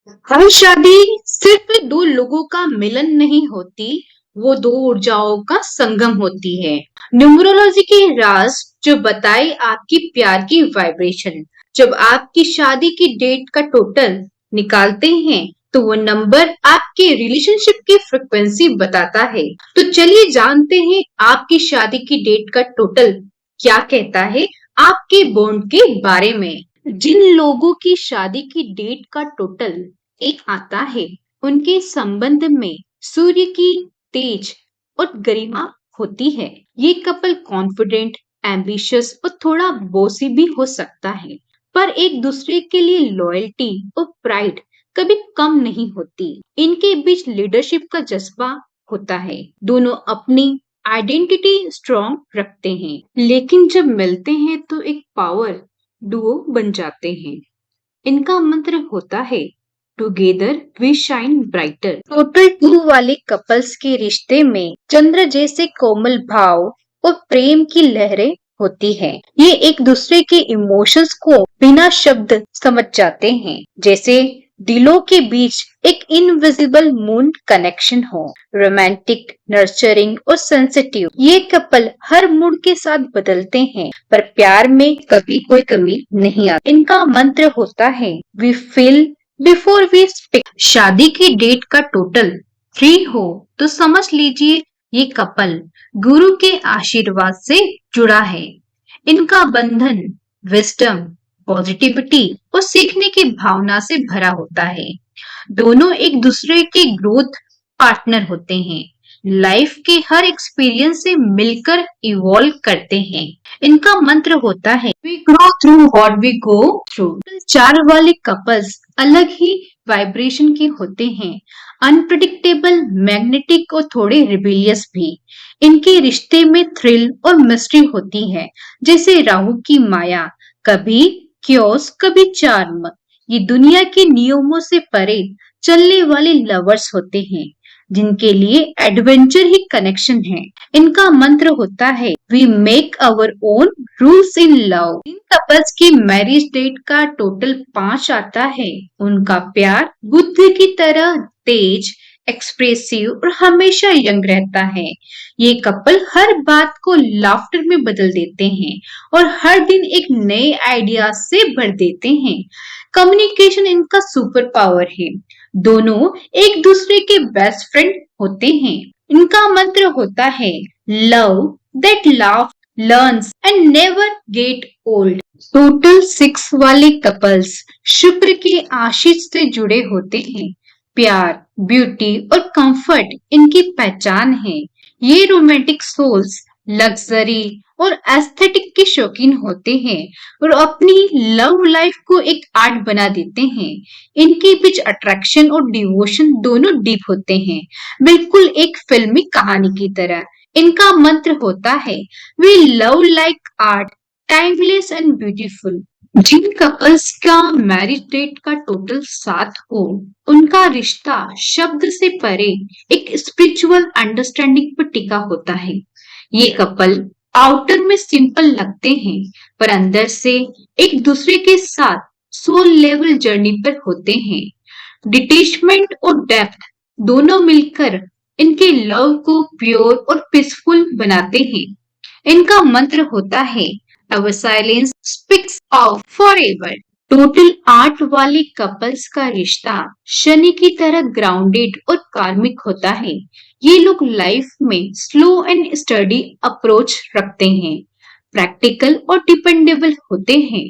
हर शादी सिर्फ दो लोगों का मिलन नहीं होती, वो दो ऊर्जाओं का संगम होती है। न्यूमरोलॉजी के राज जो बताए आपकी प्यार की वाइब्रेशन। जब आपकी शादी की डेट का टोटल निकालते हैं, तो वो नंबर आपके रिलेशनशिप की फ्रिक्वेंसी बताता है। तो चलिए जानते हैं आपकी शादी की डेट का टोटल क्या कहता है आपके बॉन्ड के बारे में। जिन लोगों की शादी की डेट का टोटल एक आता है, उनके संबंध में सूर्य की तेज और गरिमा होती है। ये कपल कॉन्फिडेंट, एम्बिशियस और थोड़ा बोसी भी हो सकता है, पर एक दूसरे के लिए लॉयल्टी और प्राइड कभी कम नहीं होती। इनके बीच लीडरशिप का जज्बा होता है, दोनों अपनी आइडेंटिटी स्ट्रॉन्ग रखते हैं, लेकिन जब मिलते हैं तो एक पावर डुओ बन जाते हैं। इनका मंत्र होता है together we shine brighter. Total 2 वाले कपल्स के रिश्ते में चंद्र जैसे कोमल भाव और प्रेम की लहरें होती है। ये एक दूसरे के इमोशंस को बिना शब्द समझ जाते हैं, जैसे दिलों के बीच एक इनविजिबल मून कनेक्शन हो। रोमांटिक, नर्चरिंग और सेंसिटिव, ये कपल हर मूड के साथ बदलते हैं, पर प्यार में कभी कोई कमी नहीं आती। इनका मंत्र होता है we feel before we speak. शादी की डेट का टोटल 3 हो तो समझ लीजिए ये कपल गुरु के आशीर्वाद से जुड़ा है। इनका बंधन विजडम, पॉजिटिविटी और सीखने की भावना से भरा होता है। दोनों एक दूसरे के ग्रोथ पार्टनर होते हैं, लाइफ के हर एक्सपीरियंस से मिलकर इवॉल्व करते हैं। इनका मंत्र होता है we grow through what we go through. 4 वाले कपल्स अलग ही वाइब्रेशन के होते हैं, अनप्रिडिक्टेबल, मैग्नेटिक और थोड़े रिबेलियस भी। इनके रिश्ते में थ्रिल और मिस्ट्री होती है, जैसे राहु की माया, कभी क्योस कभी चार्म। ये दुनिया के नियमों से परे चलने वाले लवर्स होते हैं, जिनके लिए एडवेंचर ही कनेक्शन है। इनका मंत्र होता है we make our own rules in love. इन कपल्स की मैरिज डेट का टोटल 5 आता है। उनका प्यार बुद्ध की तरह तेज, एक्सप्रेसिव और हमेशा यंग रहता है। ये कपल हर बात को लाफ्टर में बदल देते हैं और हर दिन एक नए आइडिया से भर देते हैं। कम्युनिकेशन इनका सुपर पावर है, दोनों एक दूसरे के बेस्ट फ्रेंड होते हैं। इनका मंत्र होता है love that laugh learns and never get old. Total 6 वाले कपल्स शुक्र के आशीष से जुड़े होते हैं। प्यार, ब्यूटी और कंफर्ट इनकी पहचान है। ये रोमांटिक सोल्स लग्जरी और एस्थेटिक के शौकीन होते हैं और अपनी लव लाइफ को एक आर्ट बना देते हैं। इनके बीच अट्रैक्शन और डिवोशन दोनों डीप होते हैं, बिल्कुल एक फिल्मी कहानी की तरह। इनका मंत्र होता है we love like art, timeless and beautiful. जिन कपल्स का मैरिज डेट का टोटल 7 हो, उनका रिश्ता शब्द से परे एक स्पिरिचुअल अंडरस्टैंडिंग पर टिका होता है। ये कपल आउटर में सिंपल लगते हैं, पर अंदर से एक दूसरे के साथ सोल लेवल जर्नी पर होते हैं। डिटेचमेंट और डेप्थ दोनों मिलकर इनके लव को प्योर और पीसफुल बनाते हैं। इनका मंत्र होता है Our silence speaks out forever। Total 8 वाले कपल्स का रिश्ता शनि की तरह ग्राउंडेड और कार्मिक होता है। ये लोग लाइफ में स्लो एंड स्टडी अप्रोच रखते हैं, प्रैक्टिकल और डिपेंडेबल होते हैं।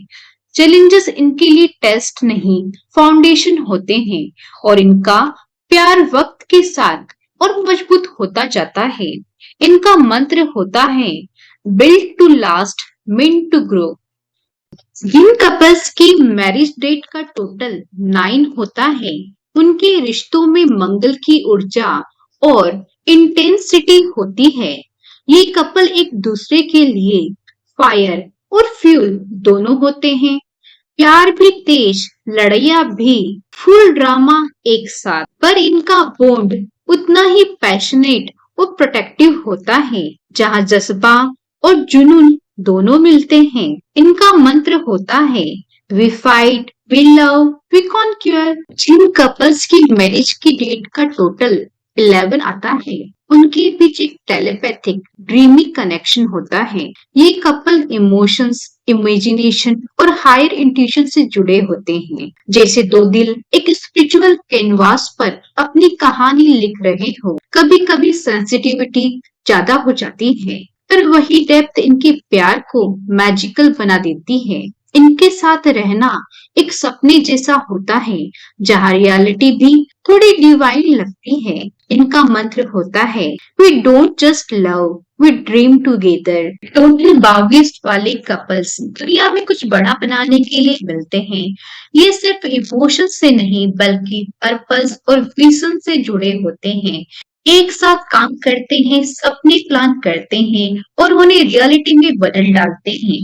चैलेंजेस इनके लिए टेस्ट नहीं, फाउंडेशन होते हैं और इनका प्यार वक्त के साथ और मजबूत होता जाता है। इनका मंत्र होता है build to last, meant to grow। जिन कपल्स की मैरिज डेट का टोटल 9 होता है, उनके रिश्तों में मंगल की ऊर्जा और इंटेंसिटी होती है। ये कपल एक दूसरे के लिए फायर और फ्यूल दोनों होते हैं। प्यार भी तेज, लड़ाइयाँ भी, फुल ड्रामा एक साथ, पर इनका बॉन्ड उतना ही पैशनेट और प्रोटेक्टिव होता है, जहाँ जज्बा और जुनून दोनों मिलते हैं। इनका मंत्र होता है we fight we love, we conquer. जिन कपल्स की मैरिज की डेट का टोटल 11 आता है, उनके बीच एक टेलीपैथिक ड्रीमी कनेक्शन होता है। ये कपल इमोशंस, इमेजिनेशन और हायर इंट्यूशन से जुड़े होते हैं, जैसे दो दिल एक स्पिरिचुअल कैनवास पर अपनी कहानी लिख रहे हो। कभी कभी सेंसिटिविटी ज्यादा हो जाती है, पर वही डेप्थ इनके प्यार को मैजिकल बना देती है। इनके साथ रहना एक सपने जैसा होता है, जहाँ रियलिटी भी थोड़ी डिवाइन लगती है। इनका मंत्र होता है, we don't just love, we dream together. Total 22 वाले कपल्स दुनिया में कुछ बड़ा बनाने के लिए मिलते हैं। ये सिर्फ इमोशन से नहीं, बल्कि पर्पस और विजन से जुड़े होते हैं। एक साथ काम करते हैं, सपने प्लान करते हैं और उन्हें रियलिटी में बदल डालते हैं।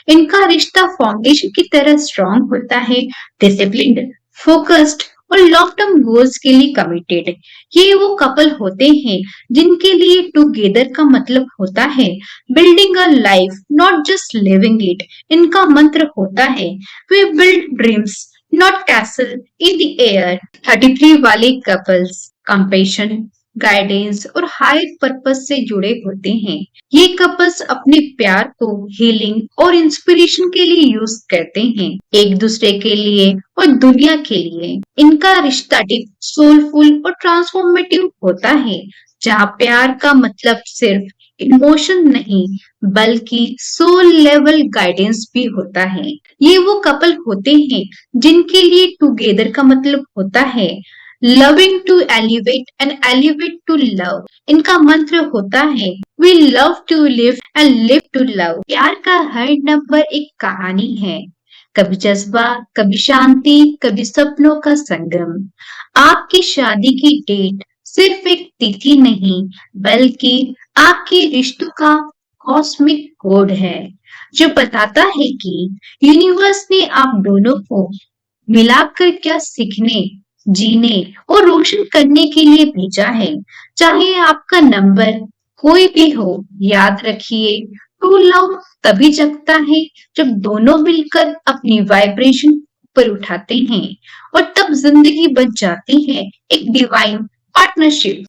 इनका रिश्ता फाउंडेशन की तरह स्ट्रॉन्ग होता है, डिसिप्लिन्ड, फोकस्ड और लॉन्ग टर्म गोल्स के लिए कमिटेड। ये वो कपल होते हैं जिनके लिए टुगेदर का मतलब होता है building a life, not just living it. इनका मंत्र होता है, we build dreams, not castle in the air. 33 वाले कपल्स कंपेशन, गाइडेंस और हायर पर्पस से जुड़े होते हैं। ये कपल्स अपने प्यार को हीलिंग और इंस्पिरेशन के लिए यूज करते हैं, एक दूसरे के लिए और दुनिया के लिए। इनका रिश्ता डीप, सोलफुल और ट्रांसफॉर्मेटिव होता है, जहाँ प्यार का मतलब सिर्फ इमोशन नहीं, बल्कि सोल लेवल गाइडेंस भी होता है। ये वो कपल होते हैं जिनके लिए टुगेदर का मतलब होता है loving to elevate and elevate to love. इनका मंत्र होता है, we love to live and live to love. प्यार का हर नंबर एक कहानी है, कभी जज्बा, कभी शांति, कभी सपनों का संगम। आपकी शादी की डेट सिर्फ एक तिथि नहीं, बल्कि आपके रिश्तों का कॉस्मिक कोड है, जो बताता है कि यूनिवर्स ने आप दोनों को मिलाकर क्या सीखने, जीने और रोशन करने के लिए भेजा है। चाहे आपका नंबर कोई भी हो, याद रखिए, ट्रू लव तभी जगता है जब दोनों मिलकर अपनी वाइब्रेशन ऊपर उठाते हैं, और तब जिंदगी बन जाती है एक डिवाइन पार्टनरशिप।